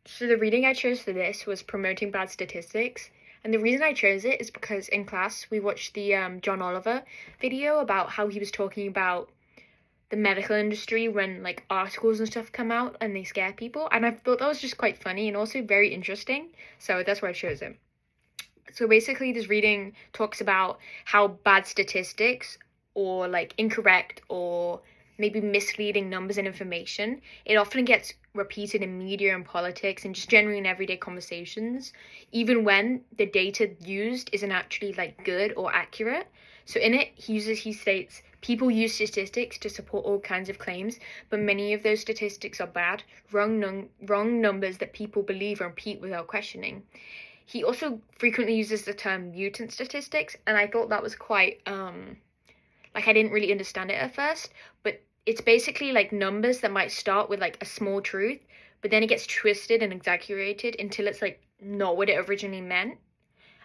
So the reading I chose for this was Promoting Bad Statistics. And the reason I chose it is because in class we watched the John Oliver video about how he was talking about the medical industry when like articles and stuff come out and they scare people. And I thought that was just quite funny and also very interesting. So that's why I chose it. So basically, this reading talks about how bad statistics or like incorrect or maybe misleading numbers and information, it often gets repeated in media and politics and just generally in everyday conversations, even when the data used isn't actually like good or accurate. So in it, he states, people use statistics to support all kinds of claims, but many of those statistics are bad, wrong numbers that people believe and repeat without questioning. He also frequently uses the term mutant statistics, and I thought that was quite like I didn't really understand it at first, but it's basically like numbers that might start with like a small truth, but then it gets twisted and exaggerated until it's like not what it originally meant.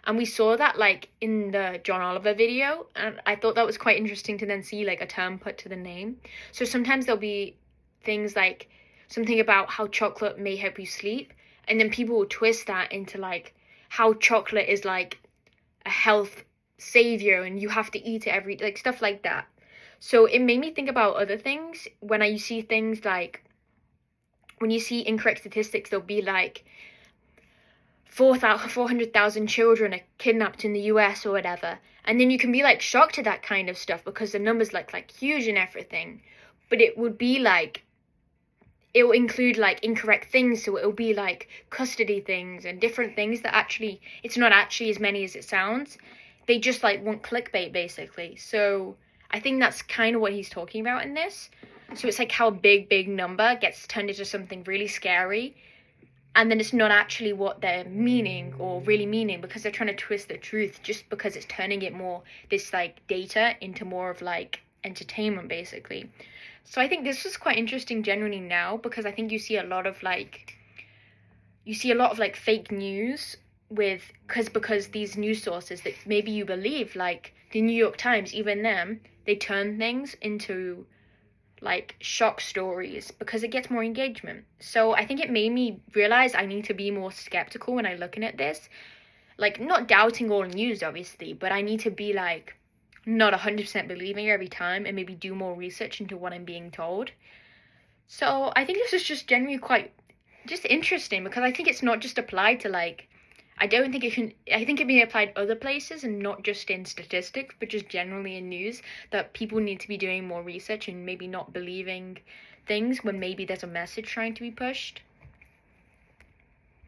And we saw that like in the John Oliver video, and I thought that was quite interesting to then see like a term put to the name. So sometimes there'll be things like something about how chocolate may help you sleep, and then people will twist that into like how chocolate is like a health savior and you have to eat it every like stuff like that. So it made me think about other things when I see things like when you see incorrect statistics, they'll be like 400,000 children are kidnapped in the US or whatever. And then you can be like shocked at that kind of stuff because the numbers like huge and everything. But it would be like it will include like incorrect things, so it'll be like custody things and different things that actually it's not actually as many as it sounds. They just like want clickbait basically. So I think that's kind of what he's talking about in this. So it's like how a big number gets turned into something really scary, and then it's not actually what they're meaning or really meaning because they're trying to twist the truth just because it's turning it more this like data into more of like entertainment basically. So I think this was quite interesting generally now because I think you see a lot of like fake news with because these news sources that maybe you believe like the New York Times, even them, they turn things into like shock stories because it gets more engagement. So I think it made me realize I need to be more skeptical when I'm looking at this. Like not doubting all news obviously, but I need to be like not 100% believing it every time and maybe do more research into what I'm being told. So I think this is just generally quite just interesting because I think it's not just applied to like I don't think it can I think it can be applied other places and not just in statistics but just generally in news that people need to be doing more research and maybe not believing things when maybe there's a message trying to be pushed.